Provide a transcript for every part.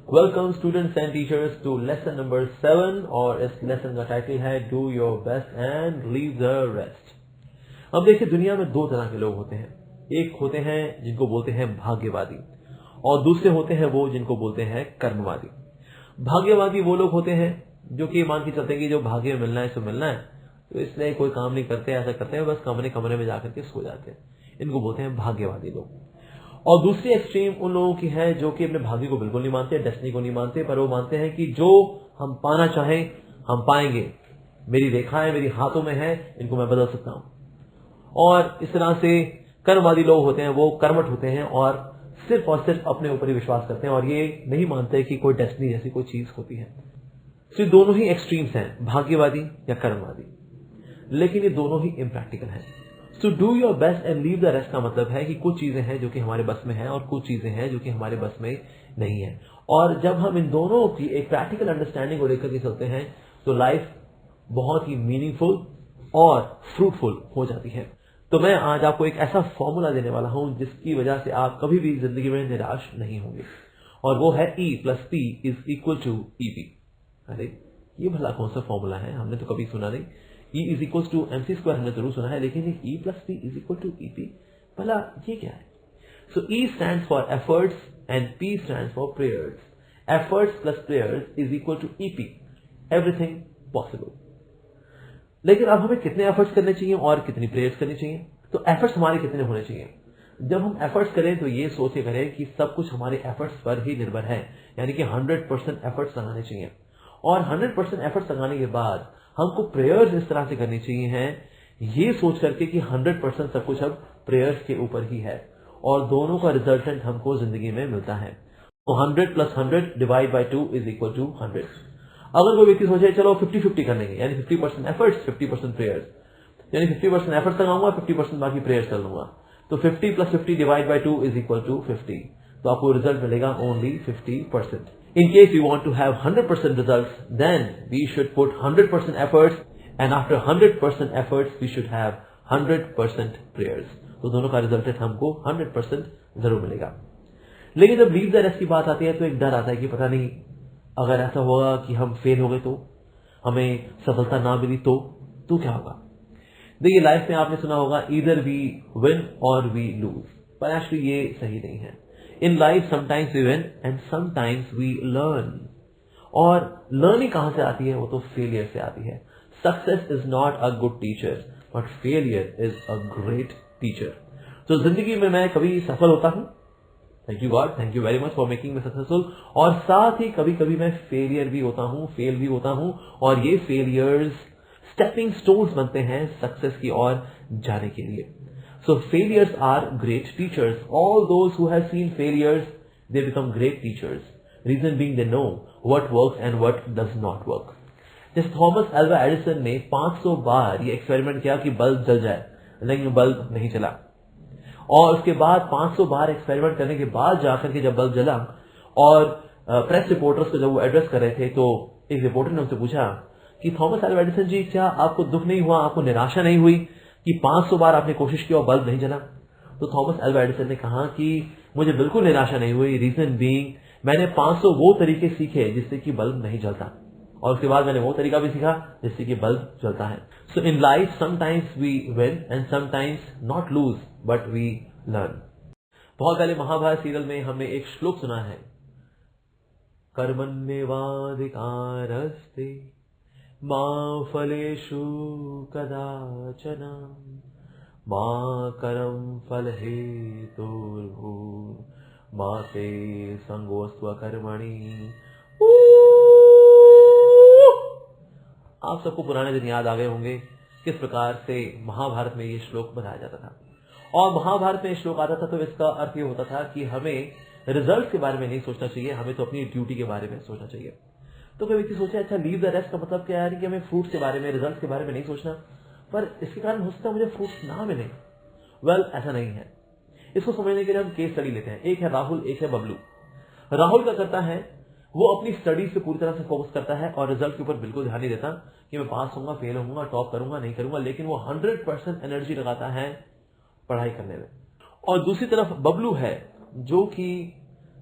Welcome students and teachers to lesson number 7 और इस lesson का टाइटल है do your best and leave the rest. अब देखिए दुनिया में दो तरह के लोग होते हैं, एक होते हैं जिनको बोलते हैं भाग्यवादी और दूसरे होते हैं वो जिनको बोलते हैं कर्मवादी। भाग्यवादी वो लोग होते हैं जो कि मान के चलते हैं कि जो भाग्य में मिलना है सो मिलना है, तो इसलिए कोई काम नहीं करते, ऐसा करते हैं बस कमरे में जाकर के सो जाते हैं, इनको बोलते हैं भाग्यवादी लोग। और दूसरी एक्सट्रीम उन लोगों की है जो कि अपने भाग्य को बिल्कुल नहीं मानते, डेस्टिनी को नहीं मानते, पर वो मानते हैं कि जो हम पाना चाहें हम पाएंगे, मेरी रेखाएं मेरी हाथों में है, इनको मैं बदल सकता हूं। और इस तरह से कर्मवादी लोग होते हैं, वो कर्मठ होते हैं और सिर्फ अपने ऊपर ही विश्वास करते हैं और ये नहीं मानते कि कोई डेस्टिनी जैसी कोई चीज होती है। तो ये दोनों ही एक्सट्रीम्स हैं, भाग्यवादी या कर्मवादी, लेकिन ये दोनों ही इम्प्रैक्टिकल हैं। सो do your best and leave the rest का मतलब है कि कुछ चीजें हैं जो कि हमारे बस में है और कुछ चीजें हैं जो कि हमारे बस में नहीं है। और जब हम इन दोनों की एक प्रैक्टिकल अंडरस्टैंडिंग को लेकर के चलते हैं तो लाइफ बहुत ही मीनिंगफुल और फ्रूटफुल हो जाती है। तो मैं आज आपको एक ऐसा फॉर्मूला देने वाला हूं जिसकी वजह से आप कभी भी जिंदगी में निराश नहीं होंगे, और वो है E + P = EP। अरे ये भला कौन सा फॉर्मूला है, हमने तो कभी सुना नहीं। E = MC² हमने जरूर सुना है, लेकिन E + P = EP, भला ये क्या है? सो E stands for efforts and P stands for prayers. Efforts plus prayers = EP, everything possible। लेकिन अब हमें कितने एफर्ट्स करने चाहिए और कितनी प्रेयर्स करनी चाहिए? तो एफर्ट्स हमारे कितने होने चाहिए? जब हम एफर्ट्स करें तो ये सोच के करें कि सब कुछ हमारे एफर्ट्स पर ही निर्भर है, यानी कि 100% एफर्ट्स लगाने चाहिए। और 100% एफर्ट्स लगाने के बाद हमको प्रेयर्स इस तरह से करनी चाहिए हैं, ये सोच करके कि 100% सब कुछ अब प्रेयर्स के ऊपर ही है और दोनों का रिजल्टेंट हमको जिंदगी में मिलता है। तो 100 + 100 / 2 = 100। अगर कोई व्यक्ति सोचे चलो 50-50 कर लेंगे, यानी 50% एफर्ट्स 50% प्रेयर्स, यानी 50% एफर्ट्स लगाऊंगा 50% बाकी प्रेयर्स कर लूंगा, तो 50 + 50 / 2 = 50, तो आपको रिजल्ट मिलेगा only 50%। In case you want to have 100% results, then we should put 100% efforts and after 100% efforts we should have 100% prayers. तो दोनों का रिजल्टेंट हमको 100% जरूर मिलेगा। लेकिन जब लीव द रेस्ट की बात आती है तो एक डर आता है कि पता नहीं अगर ऐसा होगा कि हम फेल हो गए तो, हमें सफलता ना मिली तो क्या होगा? देखिए लाइफ में आपने सुना होगा ईदर वी विन और वी लूज, पर एक्चुअली ये सही नहीं है। In life sometimes we win and sometimes we learn. और लर्निंग कहां से आती है? वो तो फेलियर से आती है। Success is not a good teacher but failure is a great teacher. तो जिंदगी में मैं कभी सफल होता हूं, thank you God, thank you very much for making me successful, और साथ ही कभी कभी मैं फेलियर भी होता हूं, फेल भी होता हूं, और ये फेलियर्स स्टेपिंग स्टोन्स बनते हैं सक्सेस की ओर जाने के लिए। So failures are great teachers. All those who have seen failures they become great teachers, reason being they know what works and what does not work. जैसे थॉमस अल्वा एडिसन ने 500 बार ये experiment किया कि bulb जल जाए, लेकिन bulb नहीं चला, और उसके बाद 500 बार एक्सपेरिमेंट करने के बाद जाकर के जब बल्ब जला, और प्रेस रिपोर्टर्स को जब वो एड्रेस कर रहे थे तो एक रिपोर्टर ने उनसे पूछा कि थॉमस अल्वा एडिसन जी, क्या आपको दुख नहीं हुआ, आपको निराशा नहीं हुई कि 500 बार आपने कोशिश की और बल्ब नहीं जला? तो थॉमस अल्वा एडिसन ने कहा कि मुझे बिल्कुल निराशा नहीं हुई, रीजन बीइंग मैंने 500 वो तरीके सीखे जिससे कि बल्ब नहीं जलता, और उसके बाद मैंने वो तरीका भी सीखा जिससे कि बल्ब जलता है। So in life sometimes we win and sometimes not lose but we learn. बहुत पहले महाभारत सीरियल में हमने एक श्लोक सुना है, कर्मण्येवाधिकारस्ते मा फलेषु कदाचन मा कर्म फलहेतुर्भूर् मा ते संगोऽस्त्व कर्मणि। आप सबको पुराने दिन याद आ गए होंगे किस प्रकार से महाभारत में ये श्लोक बताया जाता था। और महाभारत में श्लोक आता था तो इसका अर्थ ये होता था कि हमें रिजल्ट के बारे में नहीं सोचना चाहिए, हमें तो अपनी ड्यूटी के बारे में सोचना चाहिए। तो कोई व्यक्ति सोचे अच्छा लीव द रेस्ट का मतलब क्या है कि हमें फ्रूट्स के बारे में, रिजल्ट के बारे में नहीं सोचना, पर इसके कारण हो सकता है मुझे फ्रूट्स ना मिले। वेल ऐसा नहीं है। इसको समझने के लिए हम केस स्टडी लेते हैं। एक है राहुल, एक है बबलू। राहुल क्या करता है, वो अपनी स्टडीज पे पूरी तरह से फोकस करता है और रिजल्ट के ऊपर बिल्कुल ध्यान नहीं देता कि मैं पास होऊंगा, फेल होऊंगा, टॉप करूंगा, नहीं करूंगा, लेकिन वो 100% एनर्जी लगाता है पढ़ाई करने में। और दूसरी तरफ बबलू है जो कि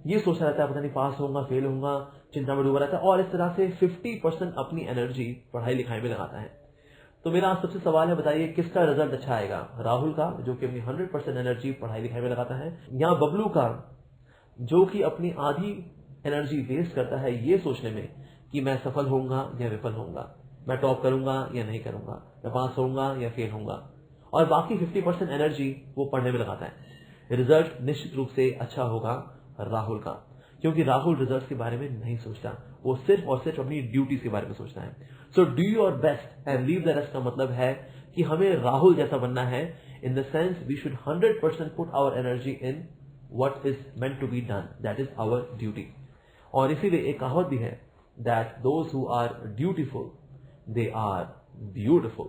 ये सोचता रहता है पता नहीं पास होऊंगा फेल होऊंगा, चिंता में डूबा रहता है और इस तरह से 50% अपनी एनर्जी पढ़ाई लिखाई में लगाता है। तो मेरा आज सबसे सवाल है, बताइए किसका रिजल्ट अच्छा आएगा? राहुल का जो कि अपनी 100% एनर्जी पढ़ाई लिखाई में लगाता है, या बबलू का जो कि अपनी आधी एनर्जी वेस्ट करता है ये सोचने में कि मैं सफल होऊंगा या विफल होऊंगा, मैं टॉप करूंगा या नहीं करूंगा, मैं पास होऊंगा या फेल होऊंगा, और बाकी 50% एनर्जी वो पढ़ने में लगाता है। रिजल्ट निश्चित रूप से अच्छा होगा राहुल का, क्योंकि राहुल रिजल्ट के बारे में नहीं सोचता, वो सिर्फ और सिर्फ अपनी ड्यूटीज के बारे में सोचता है। So do your best and leave the rest का मतलब है कि हमें राहुल जैसा बनना है, in the sense we should 100% put our energy in what is meant to be done, that is our duty. और इसीलिए एक कहावत भी है, that those who are dutiful they are beautiful.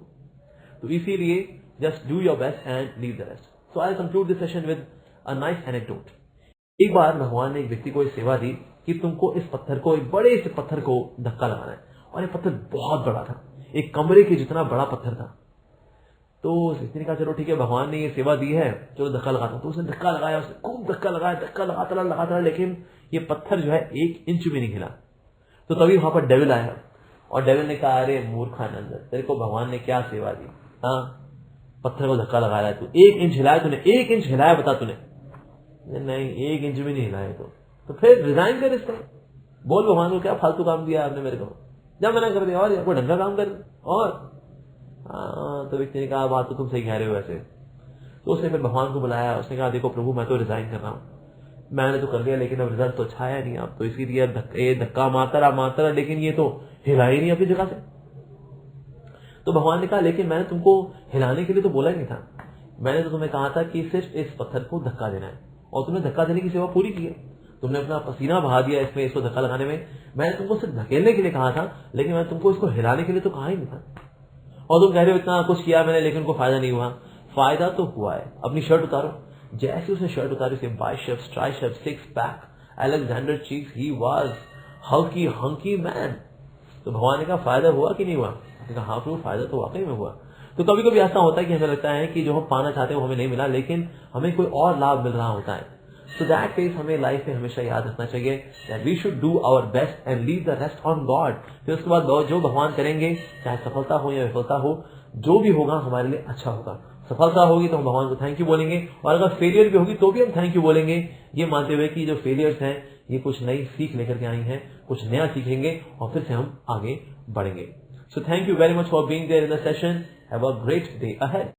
तो इसीलिए just do your best and leave the rest. So I conclude this session with a nice anecdote. एक बार भगवान ने एक व्यक्ति को एक सेवा दी कि तुमको इस पत्थर को, एक बड़े से पत्थर को धक्का लगाना है, और ये पत्थर बहुत बड़ा था, एक कमरे के जितना बड़ा पत्थर था। तो उस व्यक्ति ने कहा चलो ठीक है, भगवान ने ये सेवा दी है, चलो धक्का लगाता। तो उसने धक्का लगाया, उसने खूब धक्का लगाया, धक्का लगाता रहा, लेकिन ये पत्थर जो है 1 इंच भी नहीं हिला। तो तभी वहां पर डेविल आया, और डेविल ने कहा अरे मूर्खानंद, तेरे को भगवान ने क्या सेवा दी? हाँ, पत्थर को धक्का लगा रहा है तू, 1 इंच हिलाया तूने, 1 इंच हिलाया बता तूने? नहीं, 1 इंच भी नहीं हिलाया। तो फिर रिजाइन कर इससे, बोल भगवान को क्या फालतू काम दिया आपने मेरे को, जब मना कर दिया, और कोई ढंग का काम कर। और तो व्यक्ति ने कहा बात तो तुम सही कह रहे हो वैसे। तो उसने फिर भगवान को बुलाया, उसने कहा देखो प्रभु, मैं तो रिजाइन कर रहा हूँ, मैंने तो कर लिया, लेकिन अब रिजल्ट तो अच्छा आया नहीं, आप तो इसीलिए धक्का मारता रहा, लेकिन ये तो हिला ही नहीं अपनी जगह से। तो भगवान ने कहा लेकिन मैंने तुमको हिलाने के लिए तो बोला ही नहीं था, मैंने तो तुम्हें कहा था कि सिर्फ इस पत्थर को धक्का देना है, और तुमने धक्का देने की सेवा पूरी की है, तुमने अपना पसीना बहा दिया इसमें, इसको धक्का लगाने में। मैंने तुमको सिर्फ धकेलने के लिए कहा था, लेकिन मैंने तुमको इसको हिलाने के लिए तो कहा ही नहीं था। और तुम कह रहे हो इतना कुछ किया मैंने, लेकिन कोई फायदा नहीं हुआ। फायदा तो हुआ है। अपनी शर्ट उतारो। जैसे उसने शर्ट उतारी, उसे biceps, triceps, six pack, Alexander cheeks, he was hunky man. तो भगवान ने कहा फायदा हुआ कि नहीं हुआ? कहा हाँ प्रभु, फायदा तो वाकई में हुआ। तो कभी कभी ऐसा होता है कि हमें लगता है कि जो हम पाना चाहते हैं वो हमें नहीं मिला, लेकिन हमें कोई और लाभ मिल रहा होता है। सो दैट केस हमें लाइफ में हमेशा याद रखना चाहिए that we should do our best and leave the rest on God. फिर उसके बाद जो भगवान करेंगे, चाहे सफलता हो या विफलता हो, जो भी होगा हमारे लिए अच्छा होगा। सफलता होगी तो हम भगवान को थैंक यू बोलेंगे, और अगर फेलियर भी होगी तो भी हम थैंक यू बोलेंगे, ये मानते हुए कि जो फेलियर्स हैं ये कुछ नई सीख लेकर के आई हैं, कुछ नया सीखेंगे और फिर से हम आगे बढ़ेंगे। So thank you very much for being there in the session. Have a great day ahead.